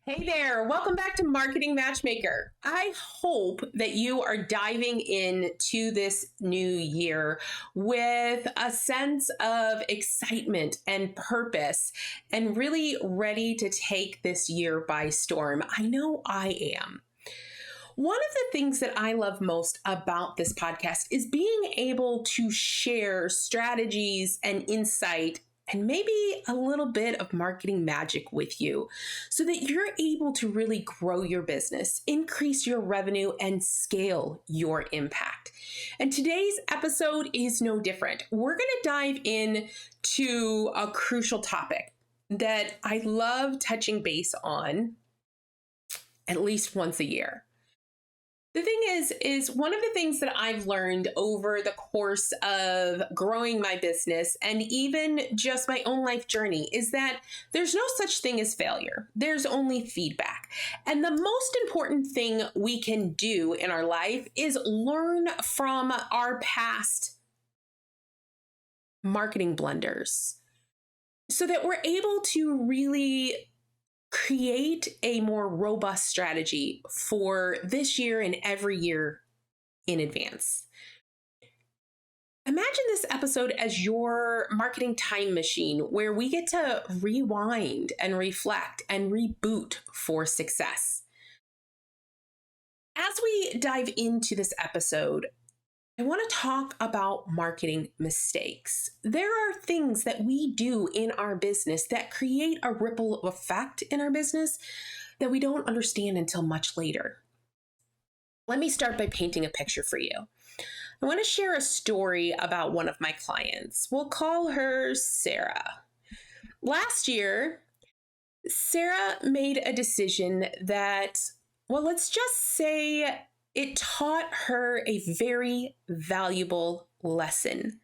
Hey there, welcome back to Marketing Matchmaker. I hope that you are diving into this new year with a sense of excitement and purpose and really ready to take this year by storm. I know I am. One of the things that I love most about this podcast is being able to share strategies and insight and maybe a little bit of marketing magic with you so that you're able to really grow your business, increase your revenue, and scale your impact. And today's episode is no different. We're going to dive into a crucial topic that I love touching base on at least once a year. The thing is one of the things that I've learned over the course of growing my business and even just my own life journey is that there's no such thing as failure. There's only feedback. And the most important thing we can do in our life is learn from our past marketing blunders so that we're able to really create a more robust strategy for this year and every year in advance. Imagine this episode as your marketing time machine where we get to rewind and reflect and reboot for success. As we dive into this episode, I want to talk about marketing mistakes. There are things that we do in our business that create a ripple effect in our business that we don't understand until much later. Let me start by painting a picture for you. I want to share a story about one of my clients. We'll call her Sarah. Last year, Sarah made a decision that, well, let's just say it taught her a very valuable lesson.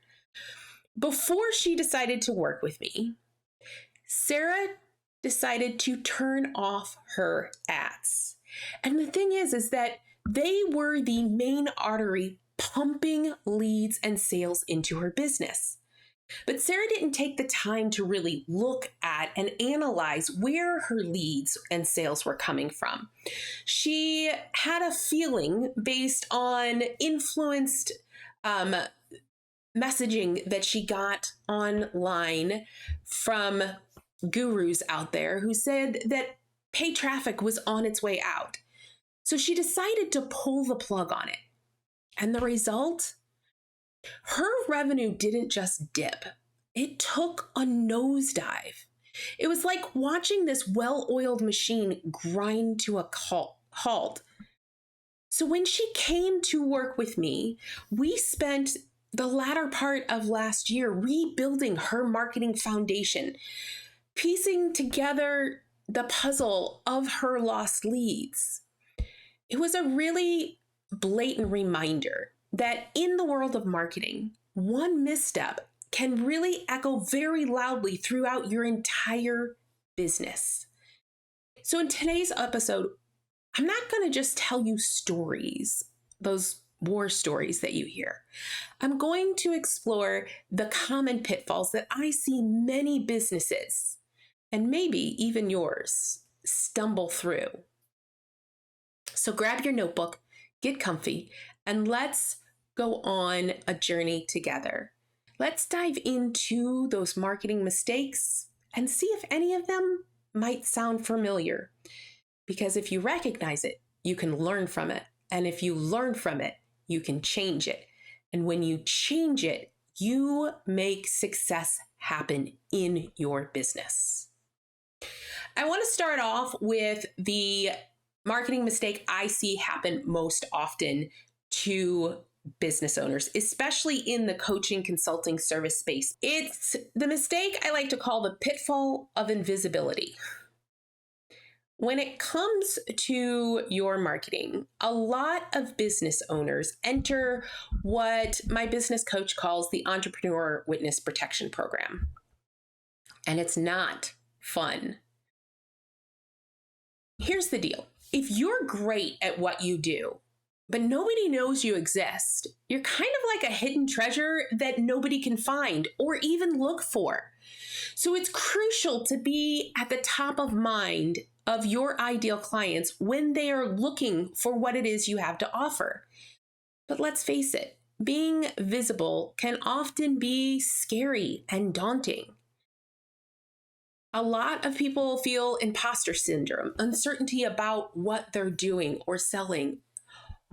Before she decided to work with me, Sarah decided to turn off her ads. And the thing is that they were the main artery pumping leads and sales into her business. But Sarah didn't take the time to really look at and analyze where her leads and sales were coming from. She had a feeling based on influenced messaging that she got online from gurus out there who said that paid traffic was on its way out. So she decided to pull the plug on it. And the result? Her revenue didn't just dip. It took a nosedive. It was like watching this well-oiled machine grind to a halt. So when she came to work with me, we spent the latter part of last year rebuilding her marketing foundation, piecing together the puzzle of her lost leads. It was a really blatant reminder that in the world of marketing, one misstep can really echo very loudly throughout your entire business. So in today's episode, I'm not going to just tell you stories, those war stories that you hear. I'm going to explore the common pitfalls that I see many businesses, and maybe even yours, stumble through. So grab your notebook, get comfy, and let's go on a journey together. Let's dive into those marketing mistakes and see if any of them might sound familiar. Because if you recognize it, you can learn from it. And if you learn from it, you can change it. And when you change it, you make success happen in your business. I want to start off with the marketing mistake I see happen most often to business owners, especially in the coaching consulting service space. It's the mistake I like to call the pitfall of invisibility. When it comes to your marketing, a lot of business owners enter what my business coach calls the Entrepreneur Witness Protection Program. And it's not fun. Here's the deal. If you're great at what you do, but nobody knows you exist, you're kind of like a hidden treasure that nobody can find or even look for. So it's crucial to be at the top of mind of your ideal clients when they are looking for what it is you have to offer. But let's face it, being visible can often be scary and daunting. A lot of people feel imposter syndrome, uncertainty about what they're doing or selling,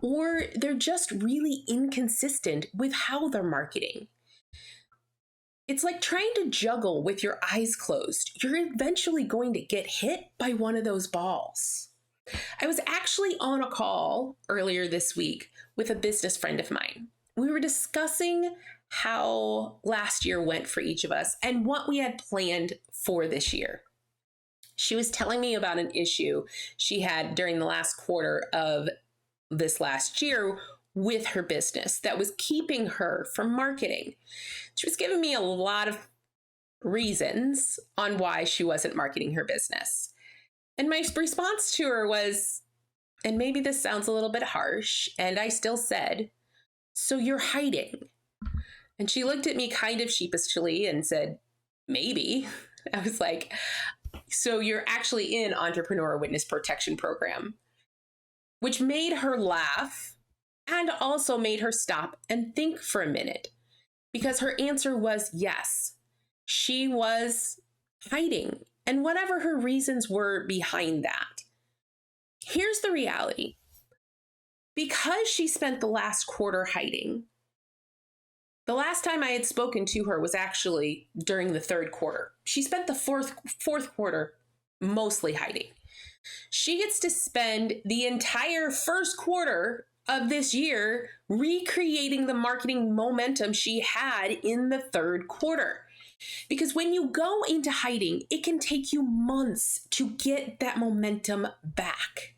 or they're just really inconsistent with how they're marketing. It's like trying to juggle with your eyes closed. You're eventually going to get hit by one of those balls. I was actually on a call earlier this week with a business friend of mine. We were discussing how last year went for each of us and what we had planned for this year. She was telling me about an issue she had during the last quarter of this last year with her business that was keeping her from marketing. She was giving me a lot of reasons on why she wasn't marketing her business. And my response to her was, and maybe this sounds a little bit harsh, and I still said, "So you're hiding?" And she looked at me kind of sheepishly and said, "Maybe." I was like, "So you're actually in Entrepreneur Witness Protection Program," which made her laugh and also made her stop and think for a minute, because her answer was yes, she was hiding, and whatever her reasons were behind that. Here's the reality. Because she spent the last quarter hiding, the last time I had spoken to her was actually during the third quarter. She spent the fourth quarter mostly hiding. She gets to spend the entire first quarter of this year recreating the marketing momentum she had in the third quarter. Because when you go into hiding, it can take you months to get that momentum back.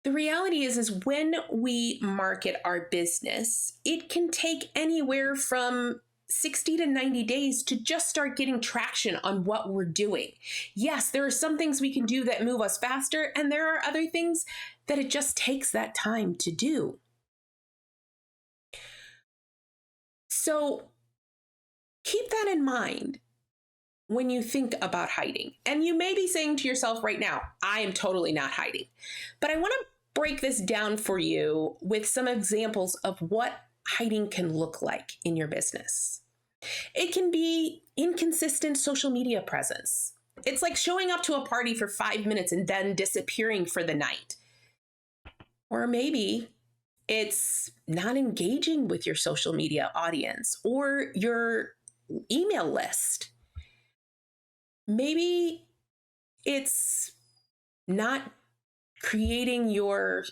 The reality is when we market our business, it can take anywhere from 60 to 90 days to just start getting traction on what we're doing. Yes, there are some things we can do that move us faster, and there are other things that it just takes that time to do. So keep that in mind when you think about hiding. And you may be saying to yourself right now, "I am totally not hiding." But I want to break this down for you with some examples of what hiding can look like in your business. It can be inconsistent social media presence. It's like showing up to a party for 5 minutes and then disappearing for the night. Or maybe it's not engaging with your social media audience or your email list. Maybe it's not creating your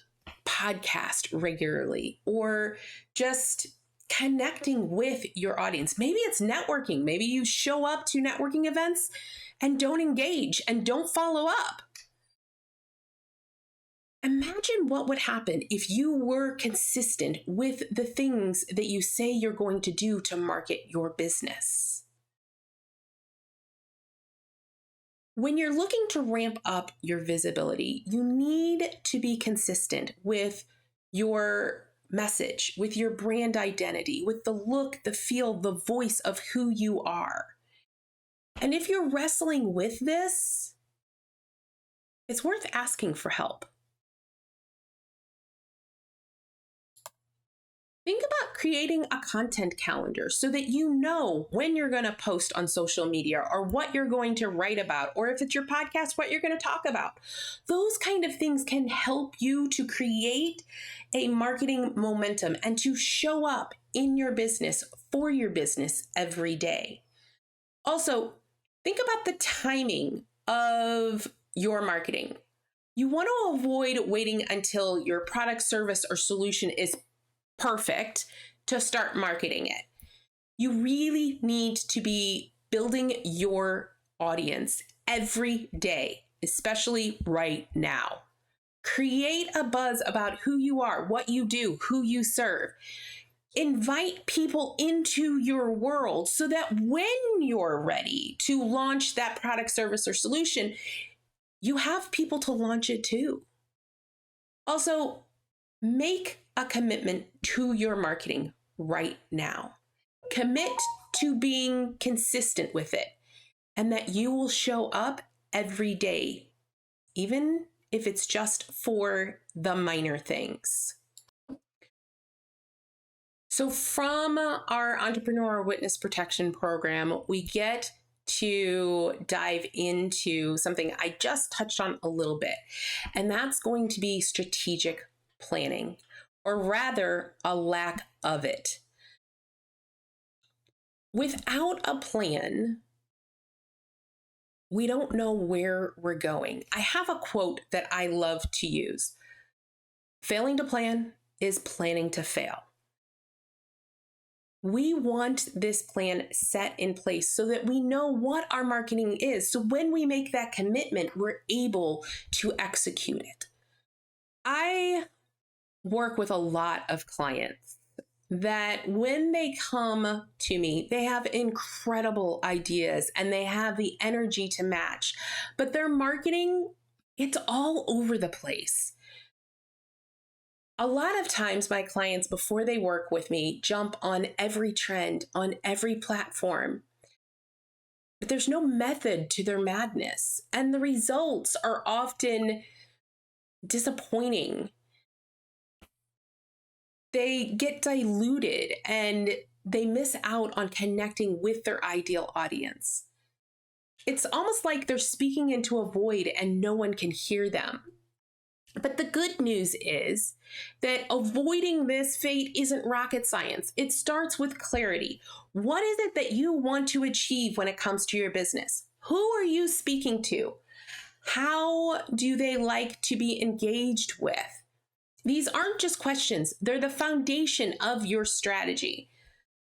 podcast regularly or just connecting with your audience. Maybe it's networking. Maybe you show up to networking events and don't engage and don't follow up. Imagine what would happen if you were consistent with the things that you say you're going to do to market your business. When you're looking to ramp up your visibility, you need to be consistent with your message, with your brand identity, with the look, the feel, the voice of who you are. And if you're wrestling with this, it's worth asking for help. Think about creating a content calendar so that you know when you're going to post on social media or what you're going to write about, or if it's your podcast, what you're going to talk about. Those kind of things can help you to create a marketing momentum and to show up in your business for your business every day. Also, think about the timing of your marketing. You want to avoid waiting until your product, service, or solution is perfect to start marketing it. You really need to be building your audience every day, especially right now. Create a buzz about who you are, what you do, who you serve. Invite people into your world so that when you're ready to launch that product, service, or solution, you have people to launch it to. Also, make a commitment to your marketing right now. Commit to being consistent with it and that you will show up every day, even if it's just for the minor things. So from our Entrepreneur Witness Protection Program, we get to dive into something I just touched on a little bit, and that's going to be strategic planning, or rather a lack of it. Without a plan, we don't know where we're going. I have a quote that I love to use. Failing to plan is planning to fail. We want this plan set in place so that we know what our marketing is. So when we make that commitment, we're able to execute it. I work with a lot of clients that when they come to me, they have incredible ideas and they have the energy to match, but their marketing, it's all over the place. A lot of times my clients, before they work with me, jump on every trend, on every platform, but there's no method to their madness, and the results are often disappointing. They get diluted and they miss out on connecting with their ideal audience. It's almost like they're speaking into a void and no one can hear them. But the good news is that avoiding this fate isn't rocket science. It starts with clarity. What is it that you want to achieve when it comes to your business? Who are you speaking to? How do they like to be engaged with? These aren't just questions. They're the foundation of your strategy.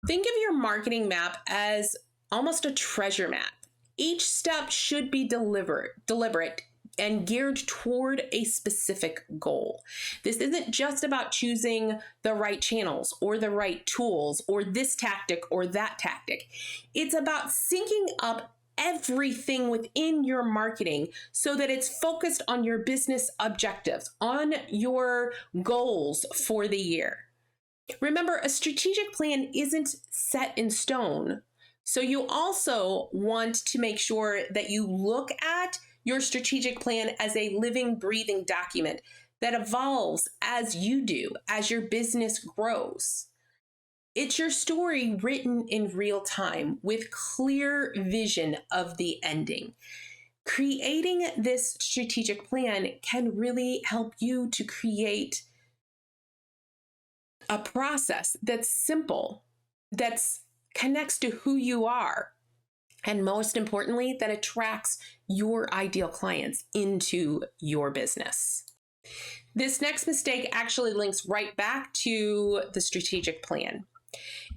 Think of your marketing map as almost a treasure map. Each step should be deliberate, and geared toward a specific goal. This isn't just about choosing the right channels or the right tools or this tactic or that tactic. It's about syncing up everything within your marketing so that it's focused on your business objectives, on your goals for the year. Remember, a strategic plan isn't set in stone. So you also want to make sure that you look at your strategic plan as a living, breathing document that evolves as you do, as your business grows. It's your story written in real time with clear vision of the ending. Creating this strategic plan can really help you to create a process that's simple, that connects to who you are, and most importantly, that attracts your ideal clients into your business. This next mistake actually links right back to the strategic plan.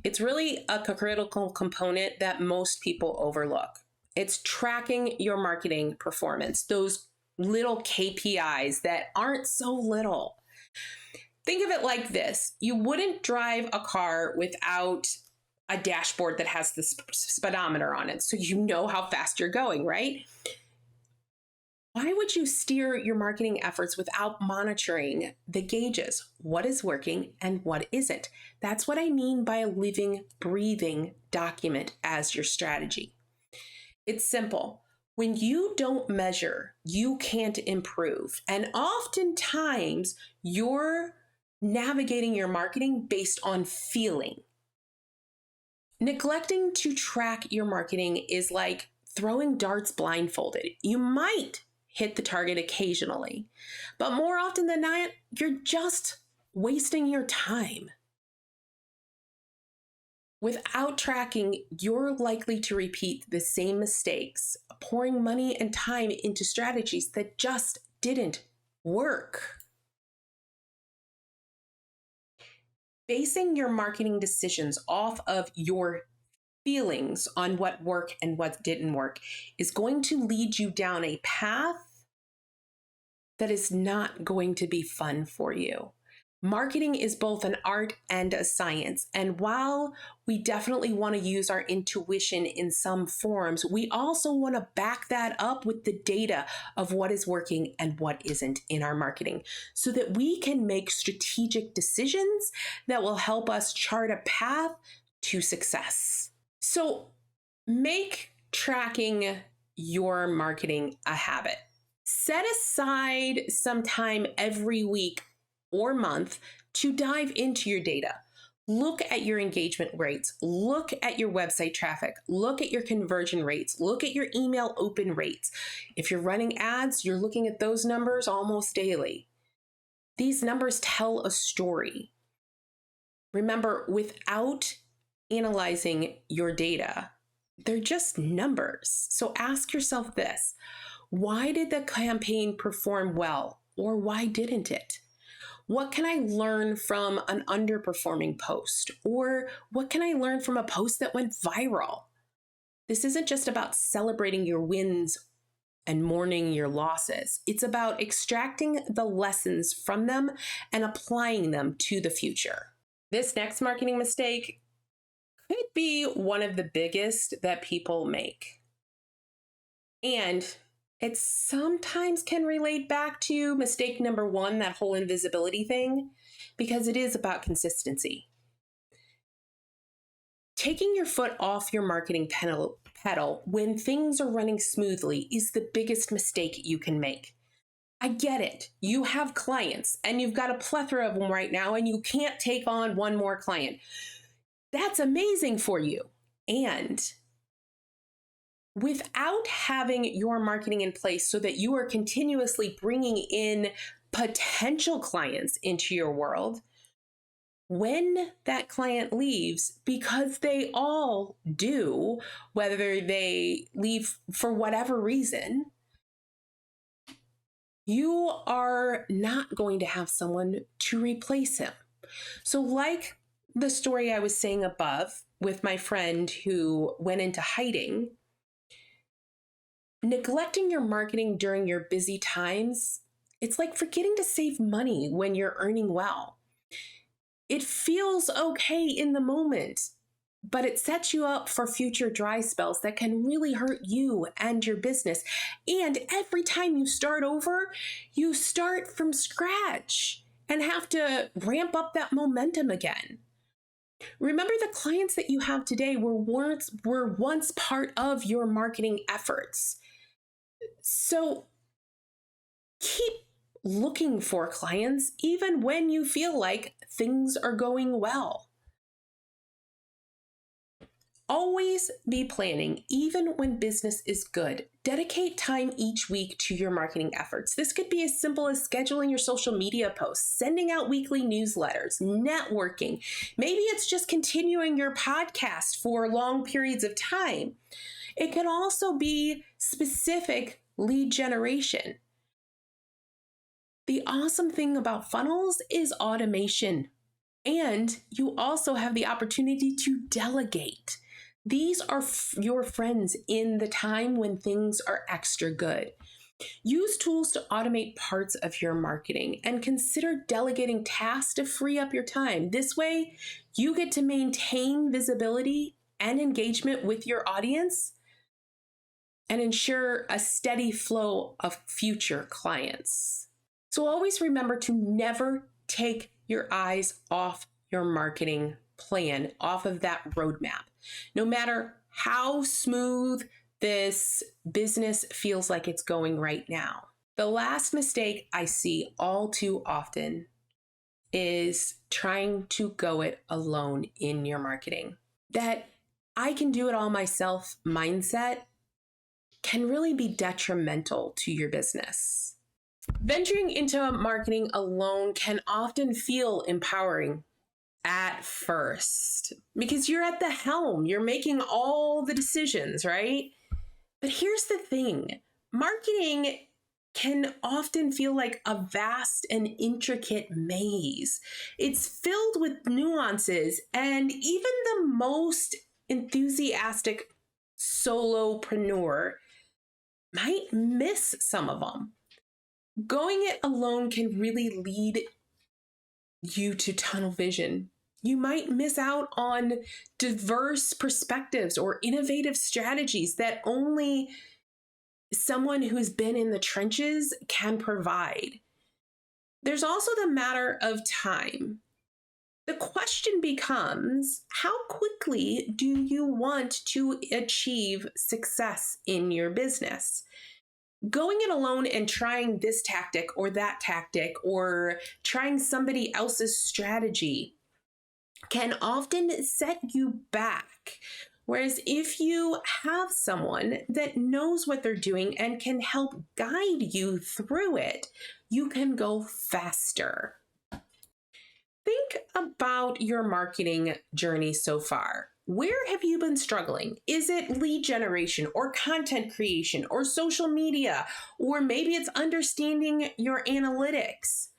It's really a critical component that most people overlook. It's tracking your marketing performance, those little KPIs that aren't so little. Think of it like this. You wouldn't drive a car without a dashboard that has the speedometer on it, so you know how fast you're going, right? Why would you steer your marketing efforts without monitoring the gauges? What is working and what isn't? That's what I mean by a living, breathing document as your strategy. It's simple. When you don't measure, you can't improve. And oftentimes, you're navigating your marketing based on feeling. Neglecting to track your marketing is like throwing darts blindfolded. You might hit the target occasionally, but more often than not, you're just wasting your time. Without tracking, you're likely to repeat the same mistakes, pouring money and time into strategies that just didn't work. Basing your marketing decisions off of your feelings on what worked and what didn't work is going to lead you down a path that is not going to be fun for you. Marketing is both an art and a science. And while we definitely want to use our intuition in some forms, we also want to back that up with the data of what is working and what isn't in our marketing so that we can make strategic decisions that will help us chart a path to success. So make tracking your marketing a habit. Set aside some time every week or month to dive into your data. Look at your engagement rates, look at your website traffic, look at your conversion rates, look at your email open rates. If you're running ads, you're looking at those numbers almost daily. These numbers tell a story. Remember, without analyzing your data, they're just numbers. So ask yourself this: why did the campaign perform well, or why didn't it? What can I learn from an underperforming post? Or what can I learn from a post that went viral? This isn't just about celebrating your wins and mourning your losses. It's about extracting the lessons from them and applying them to the future. This next marketing mistake could be one of the biggest that people make. And it sometimes can relate back to mistake number one, that whole invisibility thing, because it is about consistency. Taking your foot off your marketing pedal when things are running smoothly is the biggest mistake you can make. I get it. You have clients and you've got a plethora of them right now and you can't take on one more client. That's amazing for you. And without having your marketing in place so that you are continuously bringing in potential clients into your world, when that client leaves, because they all do, whether they leave for whatever reason, you are not going to have someone to replace him. So like the story I was saying above with my friend who went into hiding, neglecting your marketing during your busy times, it's like forgetting to save money when you're earning well. It feels okay in the moment, but it sets you up for future dry spells that can really hurt you and your business. And every time you start over, you start from scratch and have to ramp up that momentum again. Remember, the clients that you have today were once part of your marketing efforts. So keep looking for clients even when you feel like things are going well. Always be planning, even when business is good. Dedicate time each week to your marketing efforts. This could be as simple as scheduling your social media posts, sending out weekly newsletters, networking. Maybe it's just continuing your podcast for long periods of time. It could also be specific lead generation. The awesome thing about funnels is automation, and you also have the opportunity to delegate. These are your friends in the time when things are extra good. Use tools to automate parts of your marketing and consider delegating tasks to free up your time. This way, you get to maintain visibility and engagement with your audience and ensure a steady flow of future clients. So always remember to never take your eyes off your marketing plan, off of that roadmap. No matter how smooth this business feels like it's going right now. The last mistake I see all too often is trying to go it alone in your marketing. That I can do it all myself mindset can really be detrimental to your business. Venturing into marketing alone can often feel empowering at first because you're at the helm, you're making all the decisions, right? But here's the thing, marketing can often feel like a vast and intricate maze. It's filled with nuances, and even the most enthusiastic solopreneur might miss some of them. Going it alone can really lead you to tunnel vision. You might miss out on diverse perspectives or innovative strategies that only someone who's been in the trenches can provide. There's also the matter of time. The question becomes, how quickly do you want to achieve success in your business? Going it alone and trying this tactic or that tactic or trying somebody else's strategy can often set you back. Whereas if you have someone that knows what they're doing and can help guide you through it, you can go faster. Think about your marketing journey so far. Where have you been struggling? Is it lead generation or content creation or social media? Or maybe it's understanding your analytics.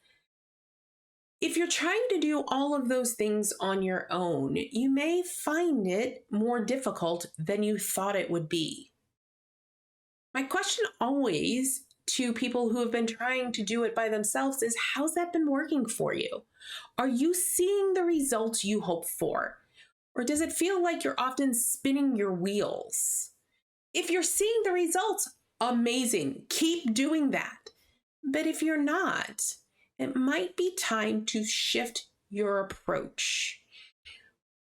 If you're trying to do all of those things on your own, you may find it more difficult than you thought it would be. My question always to people who have been trying to do it by themselves is, how's that been working for you? Are you seeing the results you hope for? Or does it feel like you're often spinning your wheels? If you're seeing the results, amazing. Keep doing that. But if you're not, it might be time to shift your approach.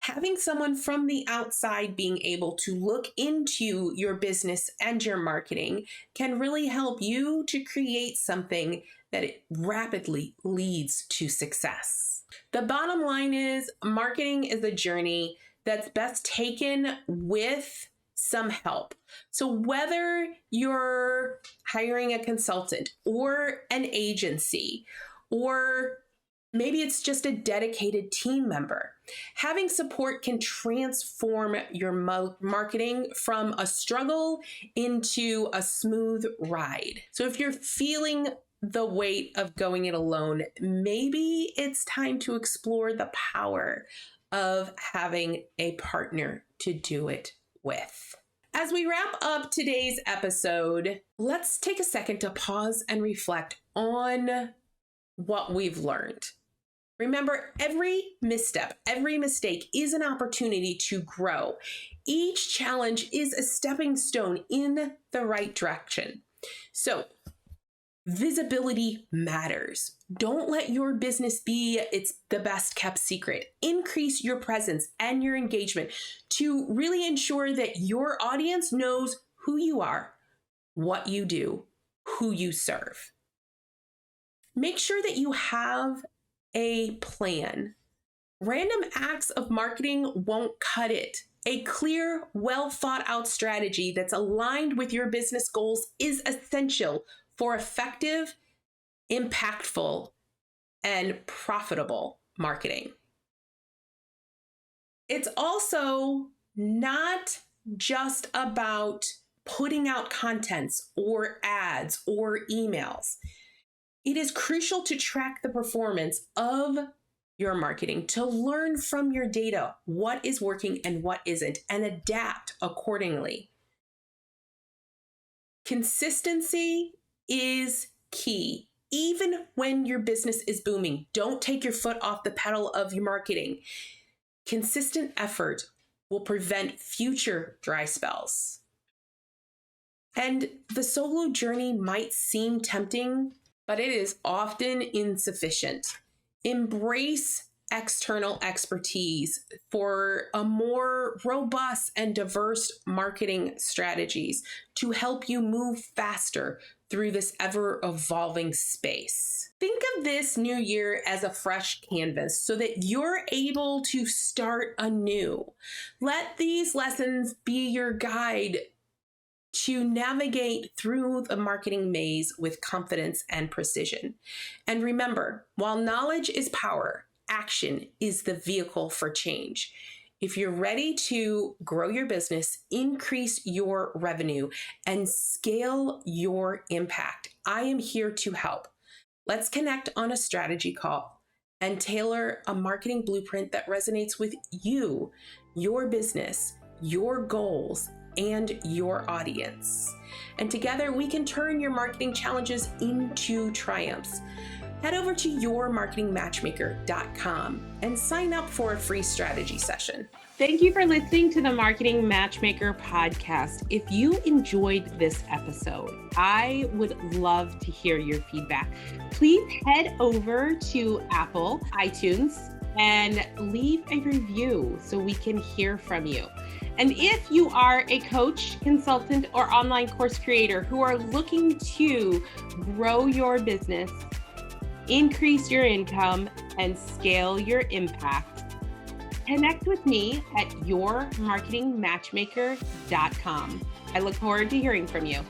Having someone from the outside being able to look into your business and your marketing can really help you to create something that rapidly leads to success. The bottom line is, marketing is a journey that's best taken with some help. So whether you're hiring a consultant or an agency, or maybe it's just a dedicated team member, having support can transform your marketing from a struggle into a smooth ride. So if you're feeling the weight of going it alone, maybe it's time to explore the power of having a partner to do it with. As we wrap up today's episode, let's take a second to pause and reflect on what we've learned. Remember, every misstep, every mistake is an opportunity to grow. Each challenge is a stepping stone in the right direction. So, visibility matters. Don't let your business be the best kept secret. Increase your presence and your engagement to really ensure that your audience knows who you are, what you do, who you serve. Make sure that you have a plan. Random acts of marketing won't cut it. A clear, well thought out strategy that's aligned with your business goals is essential for effective, impactful, and profitable marketing. It's also not just about putting out contents or ads or emails. It is crucial to track the performance of your marketing, to learn from your data what is working and what isn't, and adapt accordingly. Consistency is key. Even when your business is booming, don't take your foot off the pedal of your marketing. Consistent effort will prevent future dry spells. And the solo journey might seem tempting, but it is often insufficient. Embrace external expertise for a more robust and diverse marketing strategies to help you move faster through this ever-evolving space. Think of this new year as a fresh canvas so that you're able to start anew. Let these lessons be your guide to navigate through the marketing maze with confidence and precision. And remember, while knowledge is power, action is the vehicle for change. If you're ready to grow your business, increase your revenue, and scale your impact, I am here to help. Let's connect on a strategy call and tailor a marketing blueprint that resonates with you, your business, your goals, and your audience. And together we can turn your marketing challenges into triumphs. Head over to yourmarketingmatchmaker.com and sign up for a free strategy session. Thank you for listening to the Marketing Matchmaker podcast. If you enjoyed this episode, I would love to hear your feedback. Please head over to Apple, iTunes, and leave a review so we can hear from you. And if you are a coach, consultant, or online course creator who are looking to grow your business, increase your income, and scale your impact, connect with me at yourmarketingmatchmaker.com. I look forward to hearing from you.